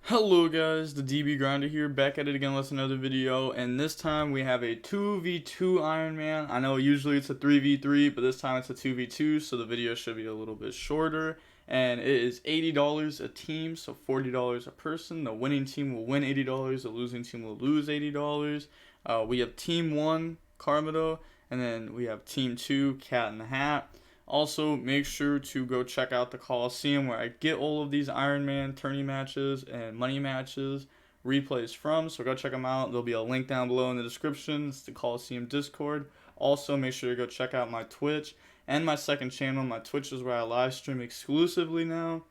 Hello guys, the DB Grinder here, back at it again with another video, and this time we have a 2v2 Iron Man. I know usually it's a 3v3, but this time it's a 2v2, so the video should be a little bit shorter. And it is $80 a team, so $40 a person. The winning team will win $80, the losing team will lose $80. We have Team 1, Carmado, and then we have Team 2, Cat in the Hat. Also, make sure to go check out the Coliseum where I get all of these Iron Man tourney matches and money matches replays from. So go check them out. There'll be a link down below in the description. It's the Coliseum Discord. Also, make sure to go check out my Twitch and my second channel. My Twitch is where I live stream exclusively now.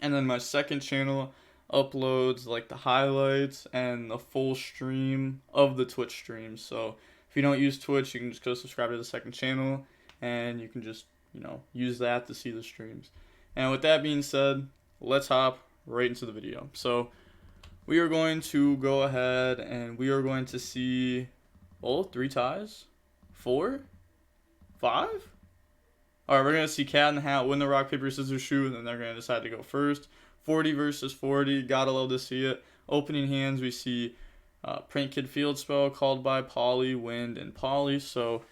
And then my second channel uploads like the highlights and the full stream of the Twitch stream. So if you don't use Twitch, you can just go subscribe to the second channel. And you can just, use that to see the streams. And with that being said, let's hop right into the video. So we are going to go ahead and we are going to see, 3 ties? 4? 5? Alright, we're going to see Cat in the Hat win the rock, paper, scissors, shoot, and then they're going to decide to go first. 40 versus 40, gotta love to see it. Opening hands, we see Prank Kid Field Spell called by Polly, Wind, and Polly. So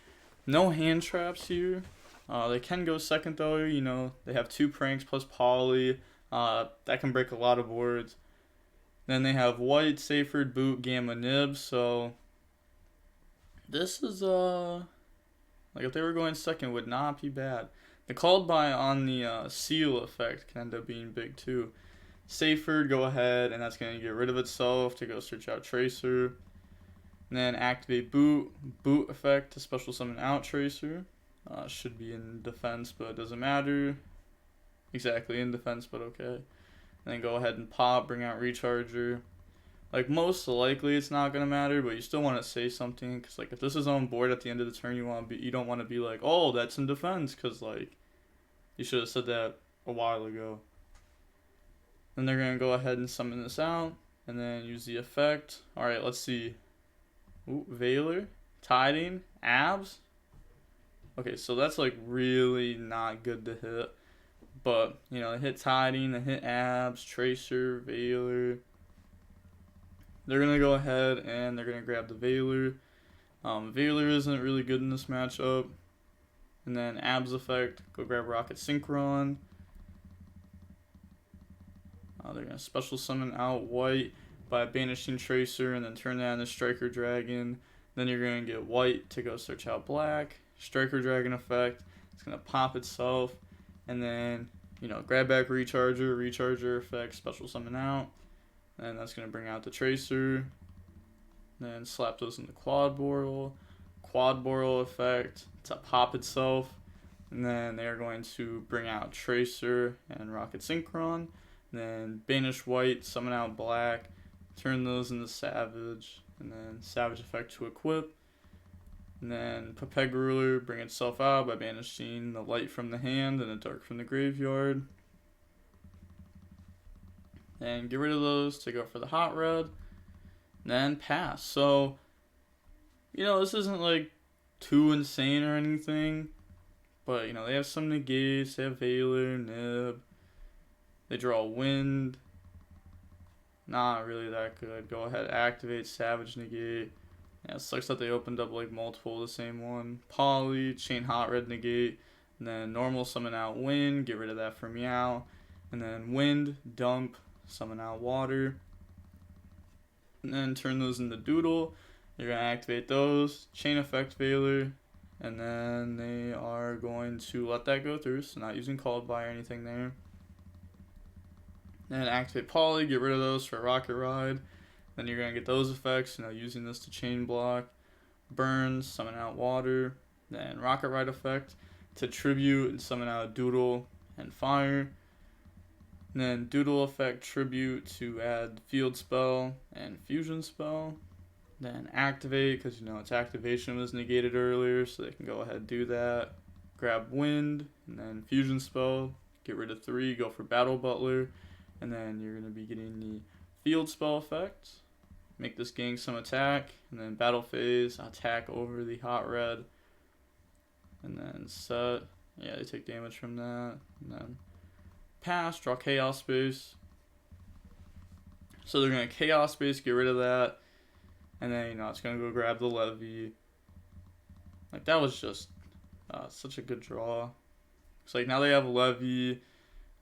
no hand traps here. They can go second though, they have 2 pranks plus Polly. That can break a lot of boards. Then they have White, Seyfried, Boot, Gamma, Nib. So this is like if they were going second would not be bad. The called by on the seal effect can end up being big too. Seyfried, go ahead, and that's going to get rid of itself to go search out Tracer. And then activate boot effect to special summon out Tracer. Should be in defense, but it doesn't matter. Exactly, in defense, but okay. And then go ahead and pop, bring out Recharger. Like, most likely it's not going to matter, but you still want to say something. Because, like, if this is on board at the end of the turn, you don't want to be like, oh, that's in defense. Because, like, you should have said that a while ago. Then they're going to go ahead and summon this out. And then use the effect. Alright, let's see. Ooh, Veiler, Tiding, Abs. Okay, so that's like really not good to hit. But, they hit Tiding, they hit Abs, Tracer, Veiler. They're going to go ahead and they're going to grab the Veiler. Veiler isn't really good in this matchup. And then Abs effect, go grab Rocket Synchron. They're going to special summon out White by banishing Tracer and then turn that into Striker Dragon. Then you're going to get White to go search out Black. Striker Dragon effect. It's going to pop itself. And then, grab back Recharger effect, special summon out. And that's going to bring out the Tracer. Then slap those in the Quad Boral effect to pop itself. And then they're going to bring out Tracer and Rocket Synchron. And then banish White, summon out Black. Turn those into Savage, and then Savage effect to equip. And then Pepeg Ruler, bring itself out by banishing the light from the hand and the dark from the graveyard. And get rid of those to go for the Hot Red. And then pass. So, this isn't like too insane or anything. But, they have some negates, they have Veiler, Nib. They draw Wind. Not really that good. Go ahead, activate Savage Negate. Yeah, it sucks that they opened up like multiple of the same one. Poly, Chain Hot Red Negate. And then normal summon out Wind, get rid of that for Meow. And then Wind, dump, summon out Water. And then turn those into Doodle. You're going to activate those. Chain Effect Veiler. And then they are going to let that go through, so not using Called By or anything there. Then activate Poly, get rid of those for Rocket Ride. Then you're going to get those effects, using this to chain block. Burns, summon out Water. Then Rocket Ride effect to tribute and summon out Doodle and Fire. And then Doodle effect tribute to add Field Spell and Fusion Spell. Then activate, because its activation was negated earlier, so they can go ahead and do that. Grab Wind, and then Fusion Spell. Get rid of 3, go for Battle Butler. And then you're going to be getting the Field Spell effect. Make this gang some attack. And then Battle Phase, attack over the Hot Red. And then set. Yeah, they take damage from that. And then pass, draw Chaos Space. So they're going to Chaos Space, get rid of that. And then, you know, it's going to go grab the Levy. Like, that was just such a good draw. It's like, now they have a Levy.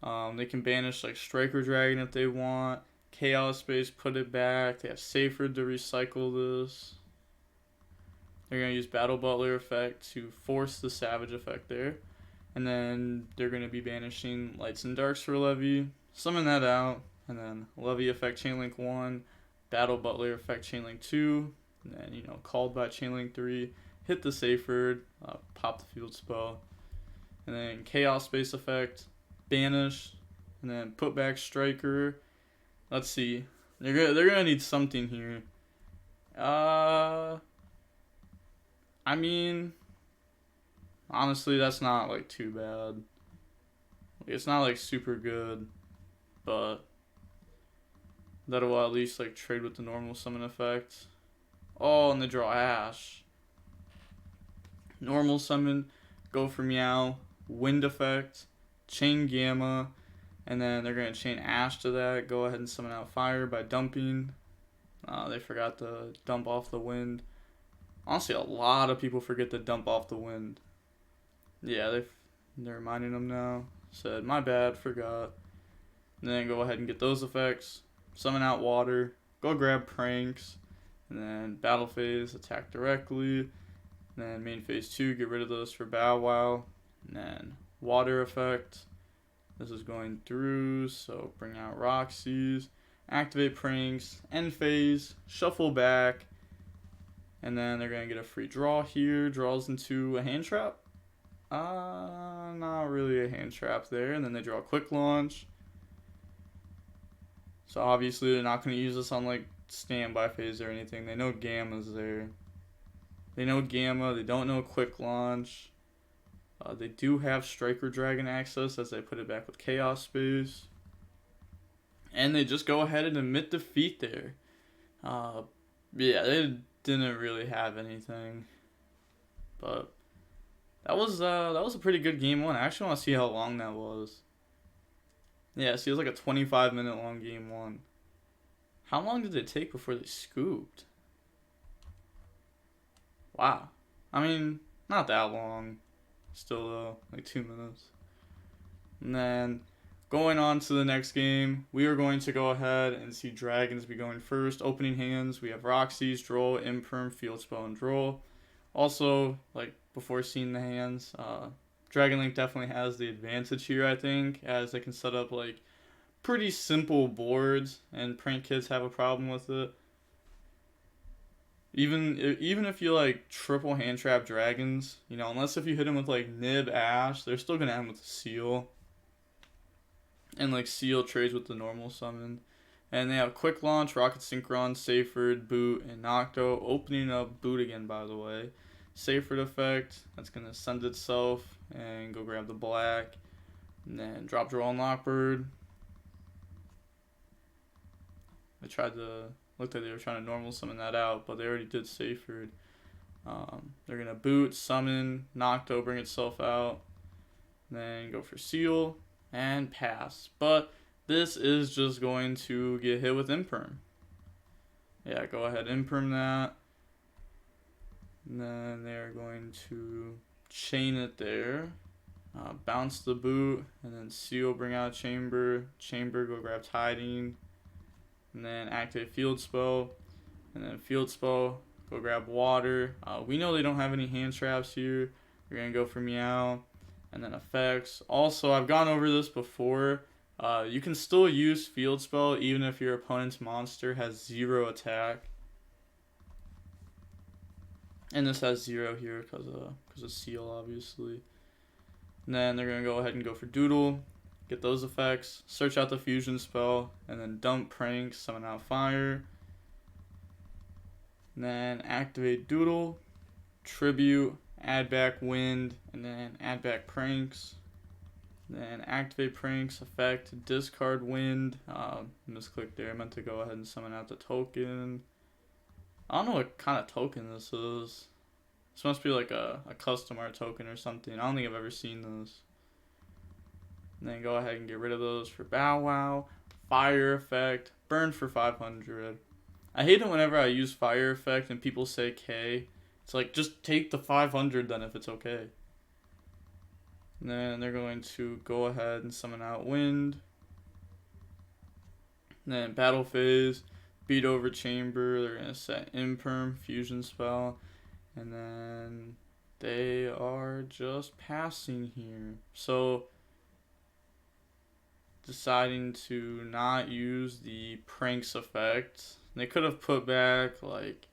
They can banish, like, Striker Dragon if they want. Chaos Space, put it back. They have Safer to recycle this. They're going to use Battle Butler effect to force the Savage effect there. And then they're going to be banishing Lights and Darks for Levy. Summon that out. And then Levy effect Chainlink 1. Battle Butler effect Chainlink 2. And then, you know, called by Chainlink 3. Hit the Safer. Pop the field spell. And then Chaos Space effect. Banish. And then put back Striker. Let's see. They're gonna need something here. I mean, honestly, that's not like too bad. It's not like super good, but that will at least like trade with the normal summon effect. Oh, and they draw Ash. Normal summon, go for Meow, Wind effect, chain Gamma, and then they're gonna chain Ash to that. Go ahead and summon out Fire by dumping. They forgot to dump off the Wind. Honestly, a lot of people forget to dump off the Wind. Yeah, they're reminding them now. Said, my bad, forgot. And then go ahead and get those effects. Summon out Water. Go grab Pranks. And then Battle Phase, attack directly. And then main phase 2, get rid of those for Bow Wow. And then Water effect. This is going through, so bring out Roxy's. Activate Pranks. End phase. Shuffle back. And then they're going to get a free draw here. Draws into a hand trap. Not really a hand trap there. And then they draw a quick launch. So obviously they're not going to use this on like standby phase or anything. They know Gamma's there. They know Gamma. They don't know quick launch. They do have Striker Dragon access as they put it back with Chaos Space. And they just go ahead and admit defeat there. Yeah, they didn't really have anything, but that was a pretty good game 1. I actually want to see how long that was. Yeah, see, it was like a 25-minute long game 1. How long did it take before they scooped? Wow. I mean, not that long. Still though, like 2 minutes. And then going on to the next game, we are going to go ahead and see Dragons be going first. Opening hands, we have Roxy's, Droll, Imperm, Field Spell, and Droll. Also, like before seeing the hands, Dragon Link definitely has the advantage here, I think, as they can set up like pretty simple boards, and Prank Kids have a problem with it. Even if you like triple hand trap Dragons, you know, unless if you hit them with like Nib Ash, they're still gonna end with a Seal. And like Seal trades with the normal summon. And they have Quick Launch, Rocket Synchron, Saferd, Boot, and Nocto. Opening up Boot again, by the way. Saferd effect, that's going to send itself and go grab the black. And then drop draw on Lockbird. Looked like they were trying to normal summon that out, but they already did Saferd. They're going to Boot, Summon, Nocto, bring itself out. Then go for Seal. And pass. But this is just going to get hit with Imperm. Yeah, go ahead, Imperm that. And then they're going to chain it there. Bounce the Boot. And then Seal, bring out Chamber. Chamber, go grab Tiding. And then activate Field Spell. And then Field Spell, go grab Water. We know they don't have any hand traps here. We're going to go for Meow. And then effects. Also, I've gone over this before. You can still use Field Spell even if your opponent's monster has 0 attack. And this has 0 here because of Seal, obviously. And then they're going to go ahead and go for Doodle. Get those effects. Search out the Fusion Spell. And then dump Prank. Summon out Fire. And then activate Doodle. Tribute. Add back Wind, and then add back Pranks. Then activate Pranks, effect, discard Wind. Misclicked there, I meant to go ahead and summon out the token. I don't know what kind of token this is. This must be like a custom art token or something. I don't think I've ever seen this. And then go ahead and get rid of those for Bow Wow. fire effect, burn for 500. I hate it whenever I use fire effect and people say K. It's like, just take the 500 then if it's okay. And then they're going to go ahead and summon out wind. And then battle phase, beat over chamber. They're going to set imperm, fusion spell. And then they are just passing here. So deciding to not use the pranks effect. They could have put back like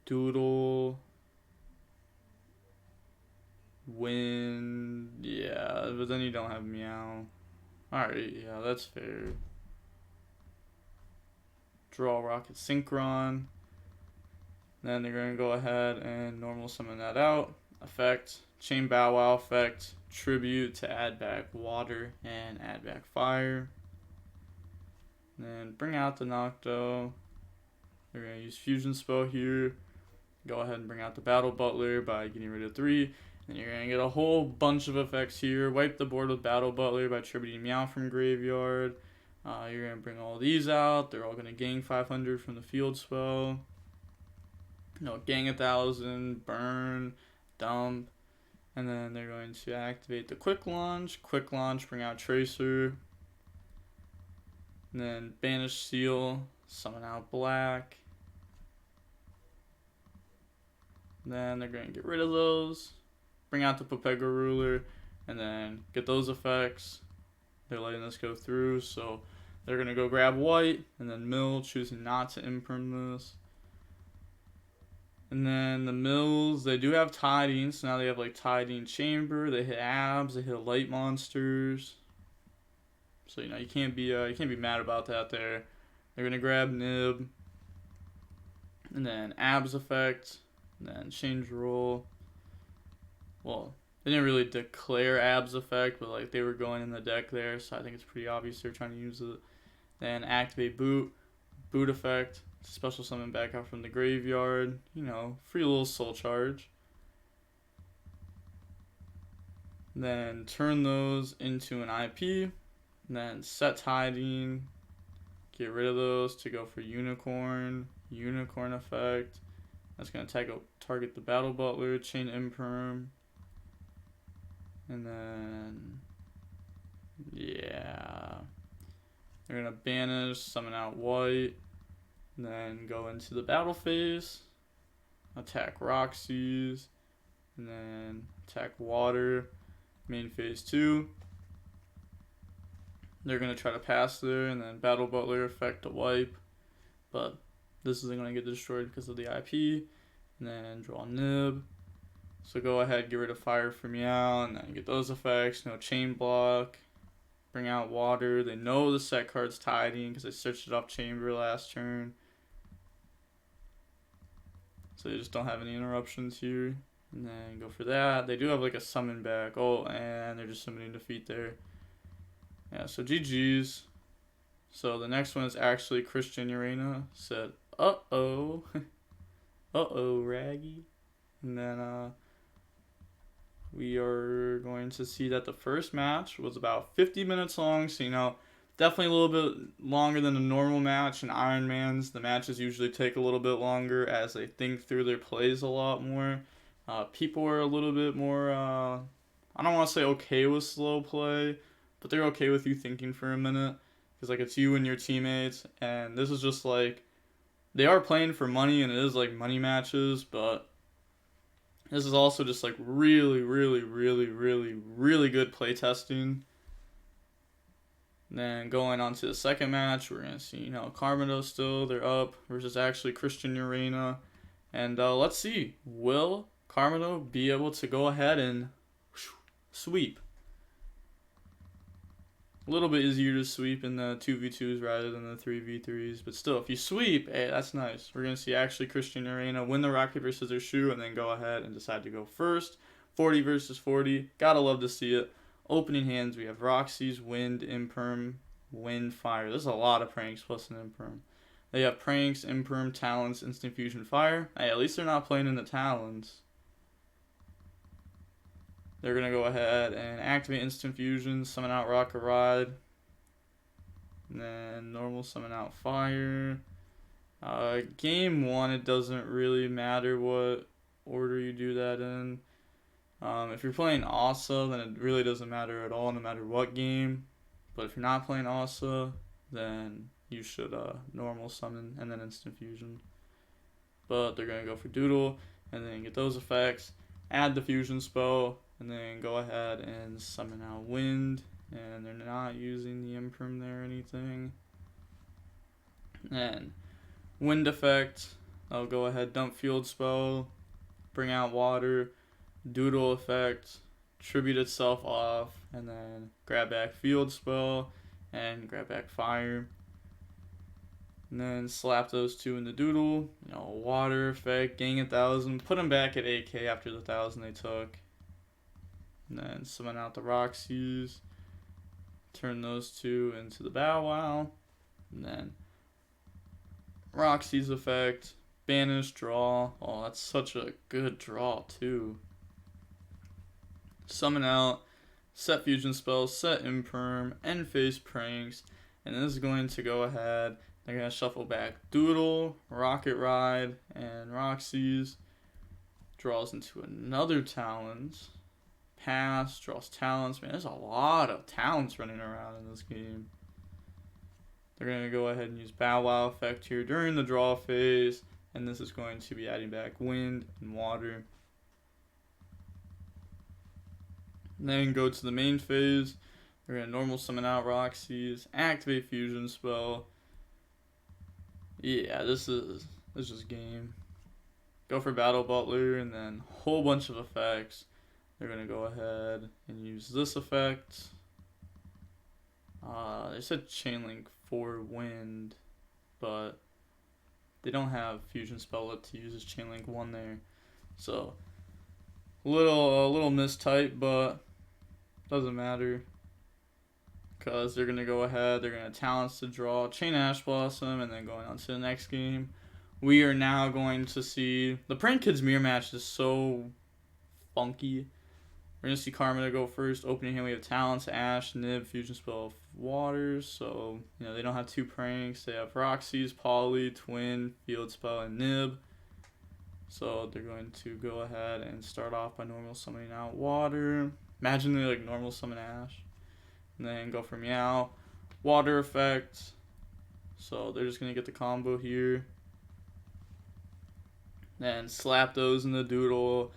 Doodle, Wind, yeah, but then you don't have Meow. Alright, yeah, that's fair. Draw Rocket Synchron. Then they're going to go ahead and normal summon that out. Effect, Chain Bow Wow effect, Tribute to add back water and add back fire. Then bring out the Nocto. They're going to use Fusion Spell here. Go ahead and bring out the Battle Butler by getting rid of 3. Then you're going to get a whole bunch of effects here. Wipe the board with Battle Butler by tributing Meow from Graveyard. You're going to bring all these out. They're all going to gain 500 from the field spell. Gang 1,000, burn, dump. And then they're going to activate the Quick Launch. Quick Launch, bring out Tracer. And then Banish Seal, summon out Black. Then they're going to get rid of those. Bring out the Popega Ruler. And then get those effects. They're letting this go through. So they're going to go grab white. And then mill, choosing not to imperm this. And then the mills, they do have Tiding, so now they have like Tiding Chamber. They hit abs, they hit light monsters. So you can't be mad about that there. They're gonna grab Nib, and then abs effect, and then change role. Well, they didn't really declare abs effect, but like they were going in the deck there, so I think it's pretty obvious they're trying to use it. Then activate boot effect. Special summon back out from the graveyard. Free little soul charge. Then turn those into an IP. Then set Tiding. Get rid of those to go for Unicorn. Unicorn effect. That's going to target the Battle Butler. Chain Imperm. And then, yeah. They're going to banish, summon out white. Then go into the battle phase, attack Roxy's, and then attack Water, main phase 2. They're going to try to pass there, and then Battle Butler effect to wipe, but this isn't going to get destroyed because of the IP, and then draw Nib. So go ahead, get rid of Fire for Meow, and then get those effects, Chain Block, bring out Water. They know the set card's Tiding because they searched it off Chamber last turn. So they just don't have any interruptions here. And then go for that. They do have like a summon back. Oh, and they're just summoning defeat there. Yeah, so GG's. So the next one is actually Christian Urena. Said, uh-oh. Uh-oh, Raggy. And then we are going to see that the first match was about 50 minutes long. So, definitely a little bit longer than a normal match. In Ironmans, the matches usually take a little bit longer as they think through their plays a lot more. People are a little bit more, I don't want to say okay with slow play, but they're okay with you thinking for a minute. Because, it's you and your teammates, and this is just, they are playing for money, and it is, money matches, but this is also just, really, really, really, really, really good play testing. Then going on to the second match, we're going to see, Carmado still, they're up, versus actually Christian Urena. And let's see, will Carmado be able to go ahead and sweep? A little bit easier to sweep in the 2v2s rather than the 3v3s, but still, if you sweep, hey, that's nice. We're going to see actually Christian Urena win the rock, paper, scissors, shoe, and then go ahead and decide to go first. 40 versus 40, gotta love to see it. Opening hands, we have Roxy's, Wind, Imperm, Wind, Fire. There's a lot of pranks plus an Imperm. They have pranks, Imperm, Talons, Instant Fusion, Fire. Hey, at least they're not playing in the Talons. They're going to go ahead and activate Instant Fusion, summon out Rocket Ride. And then normal summon out fire. Game 1, it doesn't really matter what order you do that in. If you're playing ASA, then it really doesn't matter at all, no matter what game. But if you're not playing ASA, then you should normal summon and then instant fusion. But they're going to go for Doodle, and then get those effects, add the fusion spell, and then go ahead and summon out Wind. And they're not using the Imperm there or anything. And Wind effect, I'll go ahead, dump field spell, bring out water, Doodle effect, tribute itself off, and then grab back field spell and grab back fire. And then slap those two in the Doodle, water effect, gain 1,000, put them back at 8k after the 1,000 they took. And then summon out the Roxy's, turn those two into the Bow Wow, and then Roxy's effect, banish, draw. Oh, that's such a good draw too. Summon out, set fusion spells, set imperm, end phase pranks, and this is going to go ahead. They're going to shuffle back Doodle, Rocket Ride, and Roxy's. Draws into another Talons. Pass, draws Talons. Man, there's a lot of Talons running around in this game. They're going to go ahead and use Bow Wow effect here during the draw phase. And this is going to be adding back Wind and Water. And then go to the main phase. They're going to normal summon out Roxy's, activate fusion spell. Yeah, this is just game. Go for Battle Butler and then a whole bunch of effects. They're going to go ahead and use this effect. They said Chainlink for Wind, but they don't have fusion spell up to use as Chainlink 1 there. So, a little mistype, but doesn't matter. Because they're going to go ahead, they're going to Talents to draw, Chain Ash Blossom, and then going on to the next game. We are now going to see, the Prank Kids mirror match is so funky. We're going to see Karma to go first. Opening hand, we have Talents, Ash, Nib, Fusion Spell, Water. So, they don't have two pranks. They have Roxy's, Poly, Twin, Field Spell, and Nib. So, they're going to go ahead and start off by normal summoning out Water. Imagine they normal summon Ash. And then go for Meow. Water effect. So, they're just going to get the combo here. Then slap those in the Doodle.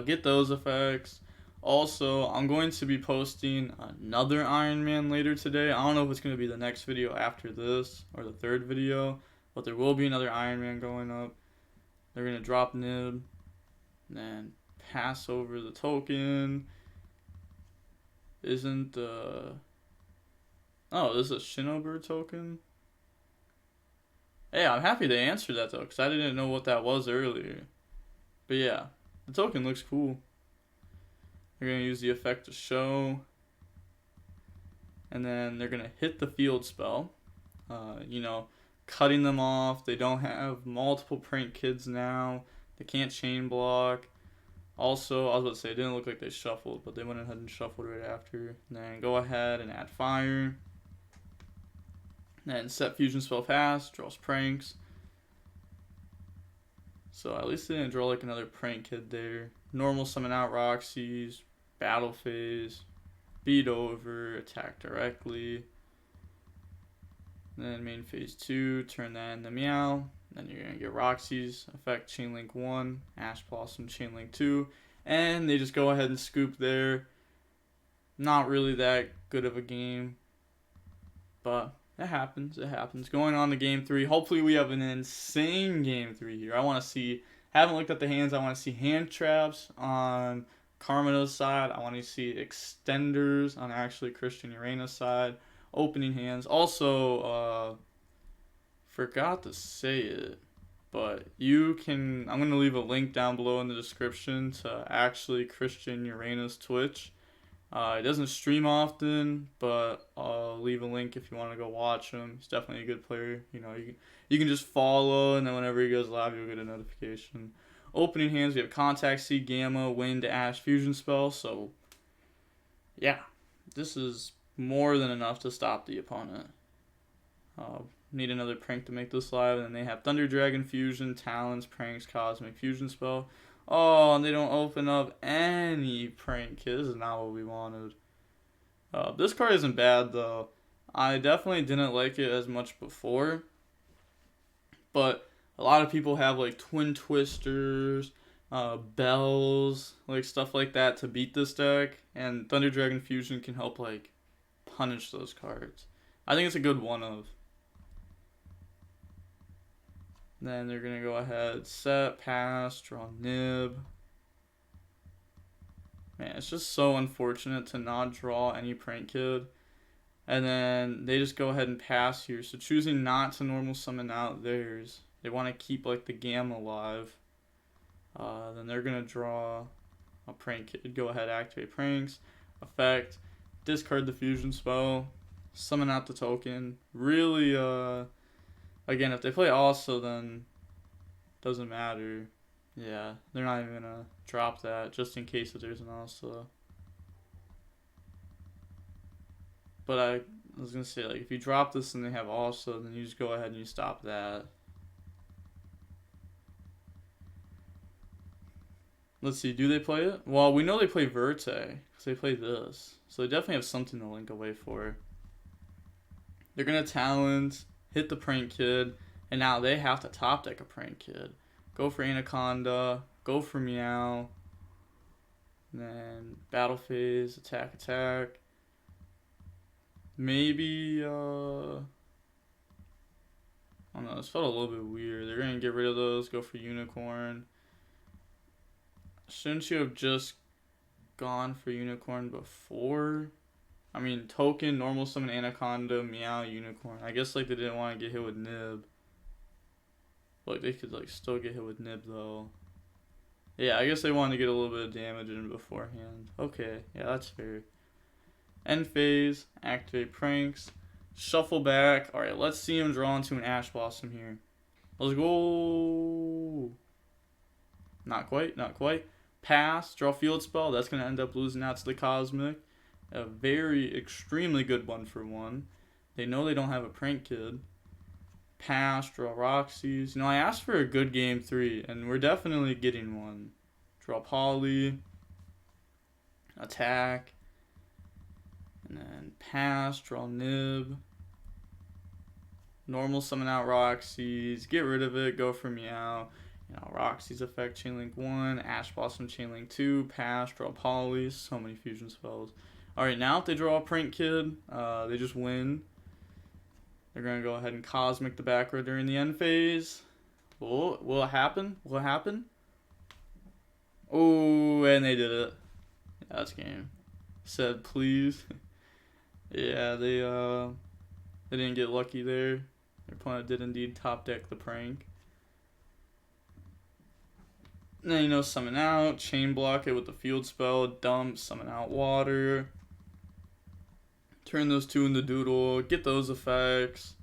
Get those effects. Also, I'm going to be posting another Iron Man later today. I don't know if it's going to be the next video after this or the third video, but there will be another Iron Man going up. They're going to drop Nib, and then pass over the token. Isn't oh, this is a Shinobird token? Hey, I'm happy they answered that though, because I didn't know what that was earlier. But yeah, the token looks cool. They're going to use the effect to show. And then they're going to hit the field spell. Cutting them off. They don't have multiple Prank Kids now. They can't chain block. Also, I was about to say, it didn't look like they shuffled, but they went ahead and shuffled right after. And then go ahead and add fire. Then set fusion spell pass, draws pranks. So at least they didn't draw another Prank Kid there. Normal summon out Roxy's, battle phase, beat over, attack directly. Then main phase 2, turn that into Meow. Then you're going to get Roxy's effect, Chainlink 1, Ash Blossom, Chainlink 2. And they just go ahead and scoop there. Not really that good of a game. But it happens. It happens. Going on to game 3. Hopefully we have an insane game 3 here. I want to see, haven't looked at the hands. I want to see hand traps on Karmada's side. I want to see extenders on actually Christian Urena's side. Opening hands. Also, forgot to say it, but you can, I'm going to leave a link down below in the description to actually Christian Urena's Twitch. He doesn't stream often, but I'll leave a link if you want to go watch him. He's definitely a good player. You can just follow, and then whenever he goes live, you'll get a notification. Opening hands, we have Contact Seed, Gamma, Wind, Ash, Fusion Spell. So, yeah, this is more than enough to stop the opponent. Need another prank to make this live. And then they have Thunder Dragon Fusion, Talons, Pranks, Cosmic Fusion Spell. Oh, and they don't open up any prank kit. This is not what we wanted. This card isn't bad though. I definitely didn't like it as much before. But a lot of people have like Twin Twisters, Bells, like stuff like that to beat this deck. And Thunder Dragon Fusion can help like punish those cards. I think it's a good one of. Then they're going to go ahead, set, pass, draw nib. Man, it's just so unfortunate to not draw any prank kid. And then they just go ahead and pass here. So choosing not to normal summon out theirs. They want to keep like the gamma alive. Then they're going to draw a prank kid. Go ahead, activate pranks. Effect. Discard the fusion spell. Summon out the token. Really, again, if they play also, then doesn't matter. Yeah, they're not even gonna drop that just in case if there's an also. But I was gonna say, like, if you drop this and they have also, then you just go ahead and you stop that. Let's see, do they play it? Well, we know they play Verte, because they play this. So they definitely have something to link away for. They're gonna Talent, hit the Prank Kid, and now they have to top deck a Prank Kid. Go for Anaconda, go for Meow, and then Battle Phase, attack. Maybe, I don't know, this felt a little bit weird. They're gonna get rid of those, go for Unicorn. Shouldn't you have just gone for Unicorn before? I mean, token, normal summon Anaconda, Meow, Unicorn. I guess like they didn't want to get hit with Nib. Like they could like still get hit with Nib though. Yeah, I guess they wanted to get a little bit of damage in beforehand. Okay, yeah, that's fair. End phase, activate pranks, shuffle back. Alright, let's see him draw into an Ash Blossom here. Let's go. Not quite. Pass, draw field spell. That's going to end up losing out to the Cosmic. A very, extremely good 1-for-1. They know they don't have a Prank Kid. Pass, draw Roxy's. You know, I asked for a good game 3, and we're definitely getting one. Draw Poly. Attack. And then pass, draw Nib. Normal summon out Roxy's. Get rid of it, go for Meow. You know, Roxy's effect, Chainlink 1, Ash Blossom, Chainlink 2, pass, draw Poly, so many fusion spells. Alright, now if they draw a Prank Kid, they just win. They're going to go ahead and Cosmic the back row during the end phase. Oh, will it happen? Will it happen? Oh, and they did it. Yeah, that's game. Said please. Yeah, they didn't get lucky there. Their opponent did indeed top deck the prank. And then, you know, summon out, chain block it with the field spell, dump, summon out water. Turn those two into doodle, get those effects.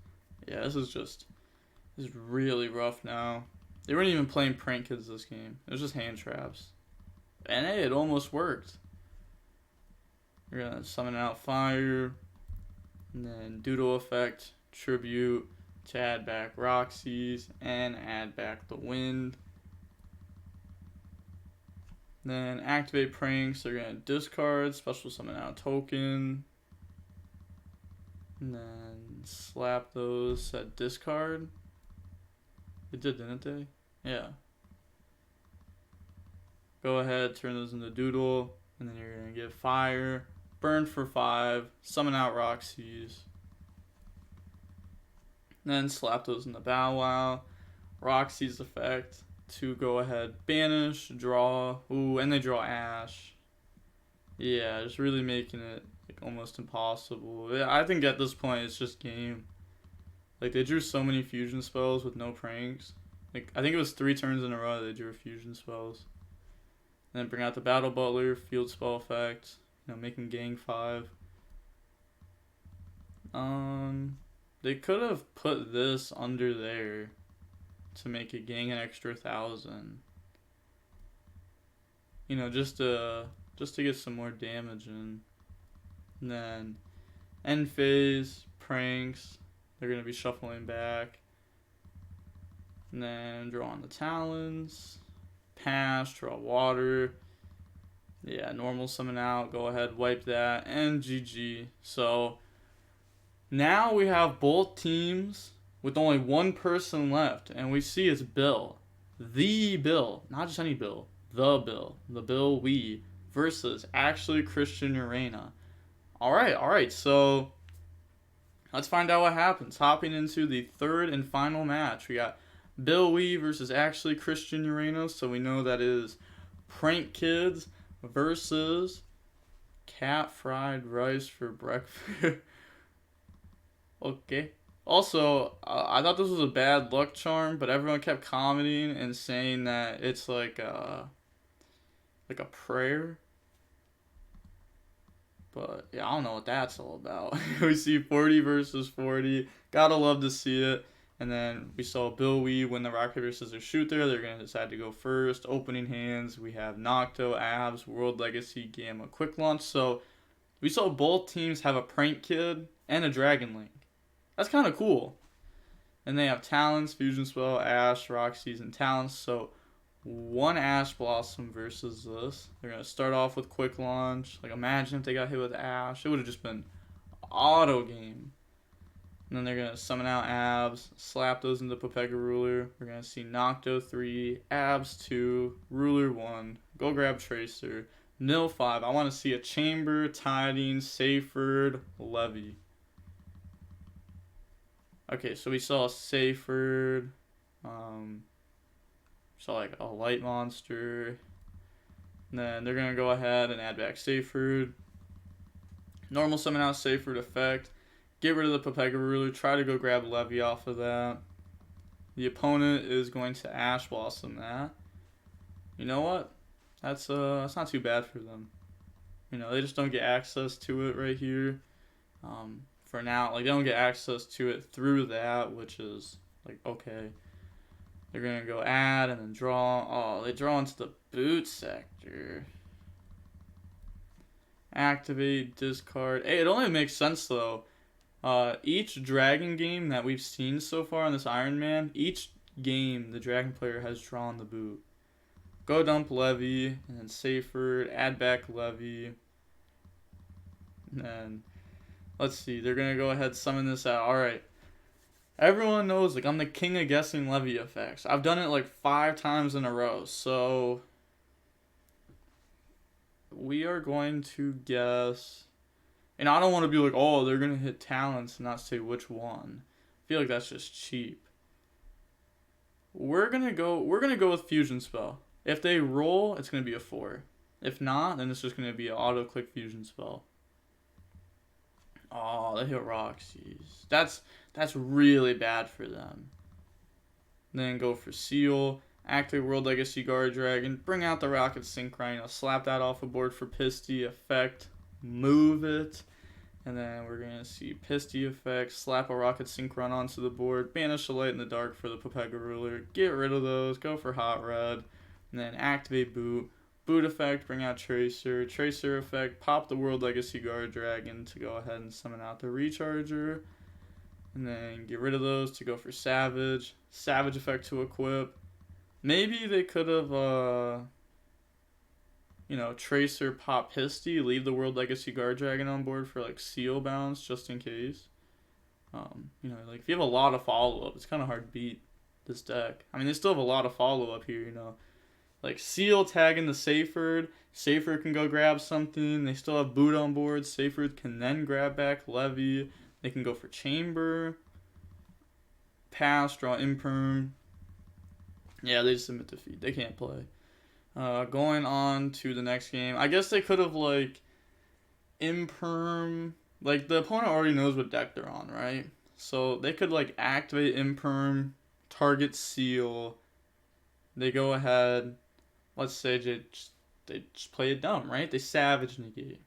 Yeah, this is really rough now. They weren't even playing prank kids this game. It was just hand traps. And hey, it almost worked. We're gonna summon out fire. And then doodle effect, tribute to add back Roxy's and add back the wind. Then activate pranks, they're gonna discard, special summon out token. And then slap those at discard. They did, didn't they? Yeah. Go ahead, turn those into doodle, and then you're gonna get fire, burn for 5, summon out Roxy's. Then slap those in the Bow Wow. Roxy's effect to go ahead, banish, draw. Ooh, and they draw Ash. Yeah, just really making it like almost impossible. I think at this point it's just game. Like they drew so many fusion spells with no pranks. Like I think it was 3 turns in a row they drew fusion spells. And then bring out the Battle Butler, field spell effect. You know, making gang 5. They could have put this under there to make it gang an extra 1,000. You know, just to get some more damage in. And then end phase, pranks. They're going to be shuffling back. And then draw on the Talons. Pass, draw water. Yeah, normal summon out. Go ahead, wipe that. And GG. So now we have both teams with only one person left. And we see it's Bill. The Bill. Not just any Bill. The Bill. The Bill we. Versus actually Christian Urena. Alright. So let's find out what happens. Hopping into the third and final match. We got Bill Wee versus actually Christian Urena. So we know that is Prank Kids versus Cat Fried Rice for Breakfast. Okay. Also, I thought this was a bad luck charm, but everyone kept commenting and saying that it's like a prayer. But yeah, I don't know what that's all about. We see 40 versus 40. Gotta love to see it. And then we saw Bill Wee win the rock, paper, scissors, shoot there. They're going to decide to go first. Opening hands, we have Nocto, Abs, World Legacy, Gamma, Quick Launch. So we saw both teams have a Prank Kid and a Dragon Link. That's kind of cool. And they have Talents, Fusion Spell, Ash, Rock Season, Talents. So one Ash Blossom versus this. They're going to start off with Quick Launch. Like, imagine if they got hit with Ash. It would have just been auto game. And then they're going to summon out Abs, slap those into Popega Ruler. We're going to see Nocto 3, Abs 2, Ruler 1. Go grab Tracer. Nil 5. I want to see a Chamber, Tiding, Seyford, Levy. Okay, so we saw Seyford. Saw like a Light Monster. And then they're going to go ahead and add back Seyford. Normal summon out Seyford effect. Get rid of the Popega Ruler. Try to go grab Levy off of that. The opponent is going to Ash Blossom that. You know what? That's not too bad for them. You know, they just don't get access to it right here. For now, like, they don't get access to it through that, which is like okay. They're gonna go add and then draw. Oh, they draw into the boot sector. Activate, discard. Hey, it only makes sense though. Each Dragon game that we've seen so far in this Iron Man, each game the Dragon player has drawn the boot. Go dump Levy, and then Seyford, add back Levy. And then, let's see, they're going to go ahead and summon this out. Alright. Everyone knows, like, I'm the king of guessing Levy effects. I've done it like 5 times in a row, so we are going to guess. And I don't want to be like, oh, they're going to hit Talents and not say which one. I feel like that's just cheap. We're going to go with Fusion Spell. If they roll, it's going to be a 4. If not, then it's just going to be an auto-click Fusion Spell. Oh, they hit Roxy's. That's really bad for them. Then go for Seal. Activate World Legacy Guard Dragon. Bring out the Rocket Synchron. Slap that off the board for Pisty. Effect. Move it. And then we're going to see Pisty effect, slap a Rocket Synchron onto the board, banish the Light in the Dark for the Popega Ruler, get rid of those, go for Hot Red, and then activate Boot. Boot effect, bring out Tracer. Tracer effect, pop the World Legacy Guard Dragon to go ahead and summon out the Recharger. And then get rid of those to go for Savage. Savage effect to equip. Maybe they could have, Tracer, pop Pisty, leave the World Legacy Guard Dragon on board for, like, Seal bounce, just in case. Like, if you have a lot of follow-up, it's kind of hard to beat this deck. I mean, they still have a lot of follow-up here, Like, Seal tagging the Seyford. Seyford can go grab something. They still have Boot on board. Seyford can then grab back Levy. They can go for Chamber. Pass, draw Imperm. Yeah, they just submit defeat. They can't play. Going on to the next game. I guess they could have, like, Imperm. Like, the opponent already knows what deck they're on, right? So they could, like, activate Imperm, target Seal. They go ahead. Let's say they just play it dumb, right? They Savage negate.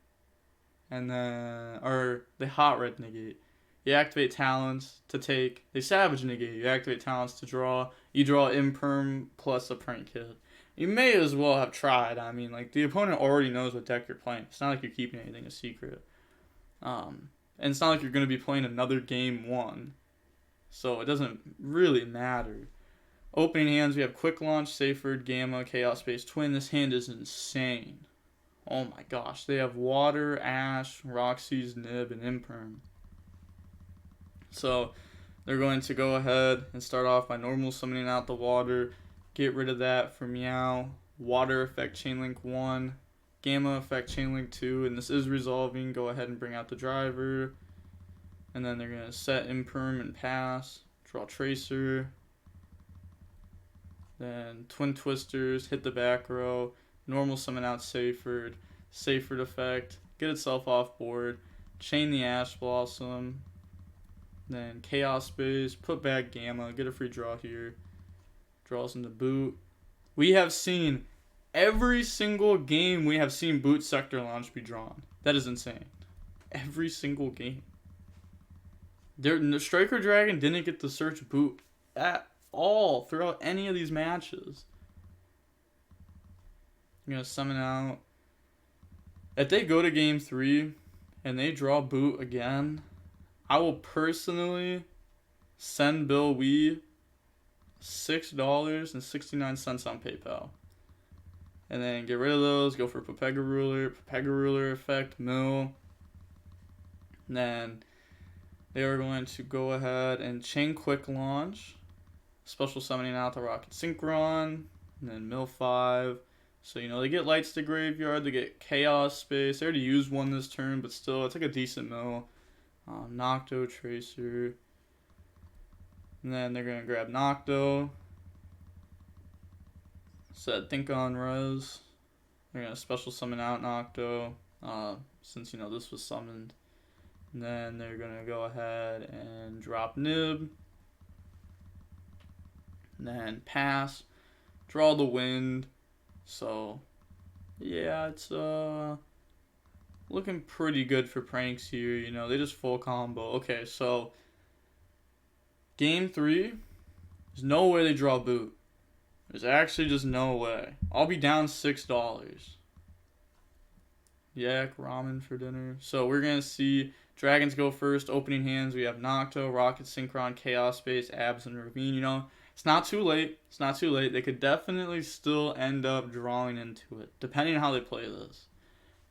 And then, or they Hot Red negate. You activate Talents to take. They Savage negate. You activate Talents to draw. You draw Imperm plus a Prank Kid. You may as well have tried. I mean, like, the opponent already knows what deck you're playing. It's not like you're keeping anything a secret. And it's not like you're going to be playing another game 1. so it doesn't really matter. Opening hands, we have Quick Launch, Seyfried, Gamma, Chaos Space, Twin. This hand is insane. Oh my gosh. They have Water, Ash, Roxy's, Nib, and Imperm. So they're going to go ahead and start off by normal summoning out the Water. Get rid of that for Meow. Water effect Chainlink 1. Gamma effect Chainlink 2. And this is resolving. Go ahead and bring out the Driver. And then they're going to set Imperm and pass. Draw Tracer. Then Twin Twisters. Hit the back row. Normal summon out Seyfried. Seyfried effect. Get itself off board. Chain the Ash Blossom. Then Chaos Space. Put back Gamma. Get a free draw here. Draws into Boot. We have seen every single game we have seen Boot Sector Launch be drawn. That is insane. Every single game. The Striker Dragon didn't get to search Boot at all throughout any of these matches. I'm going to summon out. If they go to game 3 and they draw Boot again, I will personally send Bill Wee $6.69 on PayPal. And then get rid of those. Go for Pepega Ruler effect, Mill. And then they are going to go ahead and chain Quick Launch. Special summoning out the Rocket Synchron. And then Mill 5. So, you know, they get Lights to Graveyard. They get Chaos Space. They already used one this turn, but still, it's like a decent mill. Nocto, Tracer. And then they're going to grab Nocto. Set Think on Res. They're going to special summon out Nocto. Since, you know, this was summoned. And then they're going to go ahead and drop Nib. And then pass. Draw the Wind. So, yeah, it's looking pretty good for pranks here. You know, they just full combo. Okay, so game 3, there's no way they draw Boot. There's actually just no way. I'll be down $6. Yak, ramen for dinner. So we're going to see Dragons go first. Opening hands, we have Nocto, Rocket Synchron, Chaos Space, Abs, and Ravine. You know, it's not too late. It's not too late. They could definitely still end up drawing into it, depending on how they play this.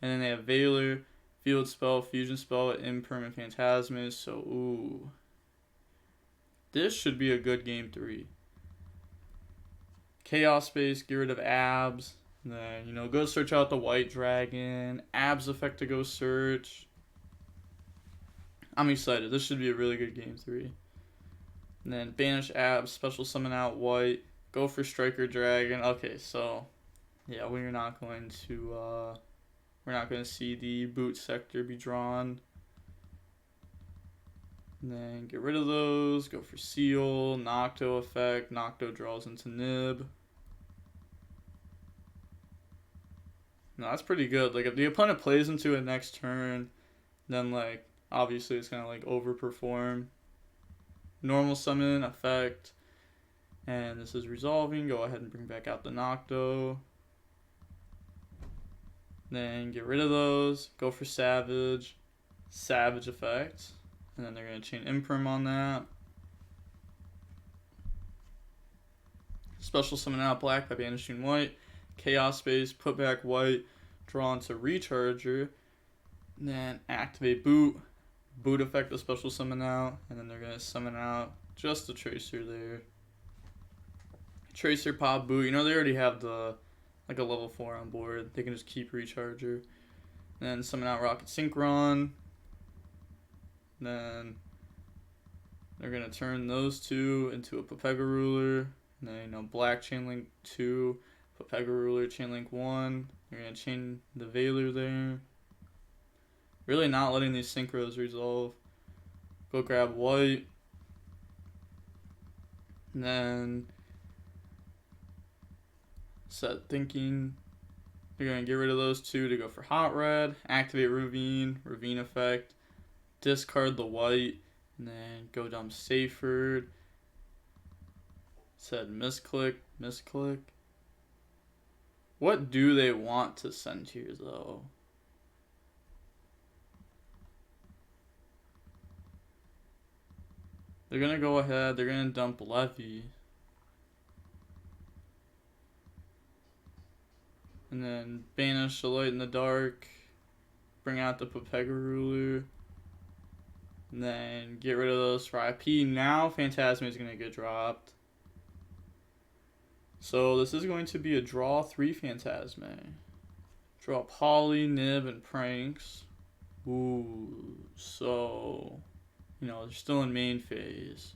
And then they have Veiler, Field Spell, Fusion Spell, Imperm, and Phantasmus. So, ooh. This should be a good game 3. Chaos Space, get rid of Abs. And then, you know, go search out the White Dragon. Abs effect to go search. I'm excited. This should be a really good game 3. And then banish Abs, special summon out White, go for Striker Dragon. Okay, so yeah, we're not going to see the Boot Sector be drawn. And then get rid of those, go for Seal, Nocto effect, Nocto draws into Nib. No, that's pretty good. Like if the opponent plays into it next turn, then like obviously it's gonna like overperform. Normal summon effect, and this is resolving. Go ahead and bring back out the Nocto. Then get rid of those. Go for Savage effect, and then they're gonna chain Imperm on that. Special summon out Black by banishing White. Chaos Space, put back White, draw into Recharger, and then activate Boot. Boot effect the special summon out, and then they're going to summon out just the Tracer there. Tracer, pop, Boot. You know, they already have the like a level 4 on board. They can just keep Recharger. And then summon out Rocket Synchron. Then they're going to turn those two into a Pepega Ruler. And then, you know, Black Chainlink 2, Pepega Ruler, Chainlink 1. They're going to chain the Veiler there. Really not letting these synchros resolve. Go grab White. And then set Thinking. You're going to get rid of those two to go for Hot Red. Activate Ravine effect. Discard the White. And then go dump Seyfried. Set Misclick. What do they want to send here though? they're going to go ahead. They're going to dump Levy. And then banish the Light in the Dark. Bring out the Pepega Ruler. And then get rid of those for IP. Now Phantasma is going to get dropped. So this is going to be a draw 3 Phantasma. Draw Poly, Nib, and Pranks. Ooh, so, you know, they're still in main phase.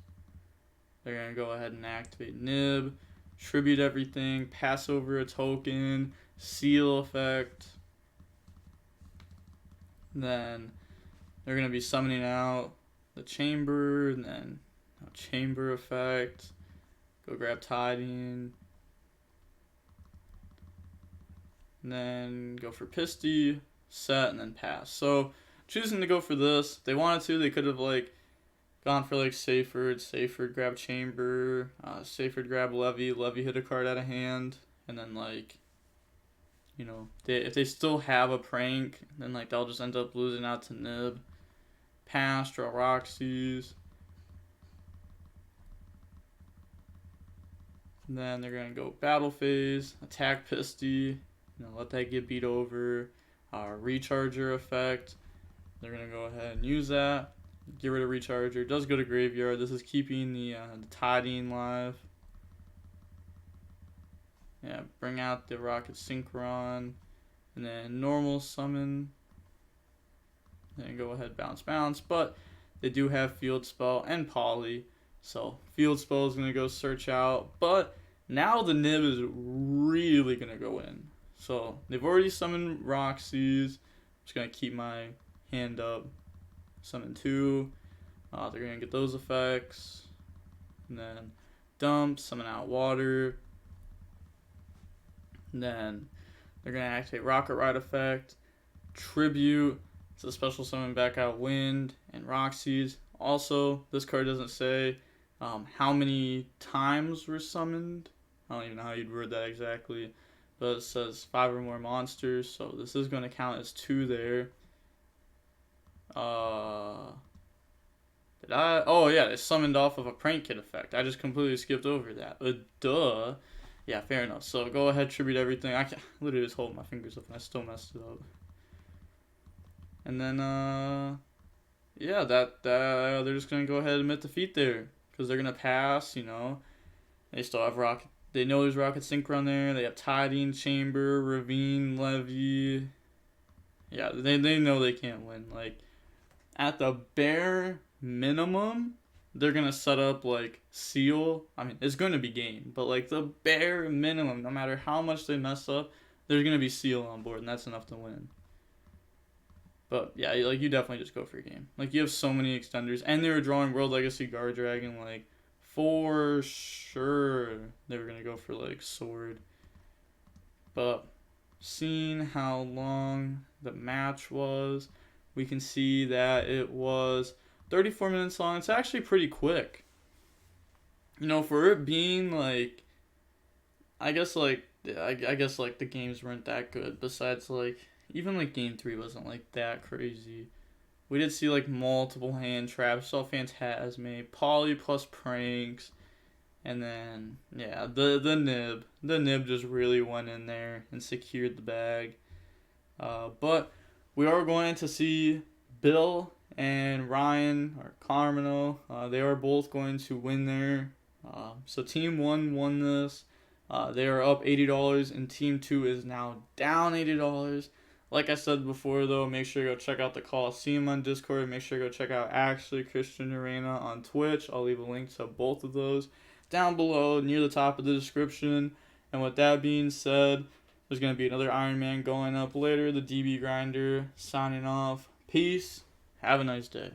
They're going to go ahead and activate Nib, tribute everything, pass over a token, seal effect. Then they're going to be summoning out the chamber, and then chamber effect. Go grab Tiding. And then go for Pisty, set, and then pass. So choosing to go for this, if they wanted to, they could have like gone for like Saferd grab chamber, Saferd grab Levy hit a card out of hand, and then like, you know, if they still have a prank, then like they'll just end up losing out to Nib. Pass, draw Roxy's. And then they're gonna go battle phase, attack Pisty. You know, let that get beat over. Recharger effect. They're going to go ahead and use that. Get rid of Recharger. It does go to graveyard. This is keeping the Tiding live. Yeah, bring out the Rocket Synchron. And then normal summon. Then go ahead, bounce. But they do have Field Spell and Poly. So Field Spell is going to go search out. But now the Nib is really going to go in. So they've already summoned Roxy's. I'm just going to keep my hand up. Summon 2. They're going to get those effects. And then dump, summon out water. And then they're going to activate Rocket Ride effect. Tribute. It's a special summon back out Wind and Roxy's. Also, this card doesn't say how many times were summoned. I don't even know how you'd word that exactly. But it says 5 or more monsters, so this is going to count as 2 there. Oh yeah, they summoned off of a prank kit effect. I just completely skipped over that. Duh. Yeah, fair enough. So go ahead, tribute everything. I can literally just hold my fingers up and I still messed it up. And then, yeah, they're just going to go ahead and admit defeat there. Because they're going to pass, you know. They still have Rocket. They know there's Rocket Synchron there. They have Tiding, Chamber, Ravine, Levy. Yeah, they know they can't win. Like, at the bare minimum, they're going to set up, like, Seal. I mean, it's going to be game. But, like, the bare minimum, no matter how much they mess up, there's going to be Seal on board. And that's enough to win. But, yeah, like, you definitely just go for your game. Like, you have so many extenders. And they were drawing World Legacy Guard Dragon, like, for sure they were going to go for, like, Sword. But seeing how long the match was, we can see that it was 34 minutes long. It's actually pretty quick. You know, for it being, like, I guess, like, the games weren't that good. Besides, like, even, like, Game 3 wasn't, like, that crazy. We did see, like, multiple hand traps, saw Phantasme, Poly plus Pranks, and then, yeah, the Nib. The Nib just really went in there and secured the bag. But we are going to see Bill and Ryan, or Carmino, they are both going to win there. So Team 1 won this. They are up $80, and Team 2 is now down $80. Like I said before, though, make sure you go check out the Coliseum on Discord. Make sure you go check out Actually Christian Arena on Twitch. I'll leave a link to both of those down below near the top of the description. And with that being said, there's going to be another Iron Man going up later. The DB Grinder signing off. Peace. Have a nice day.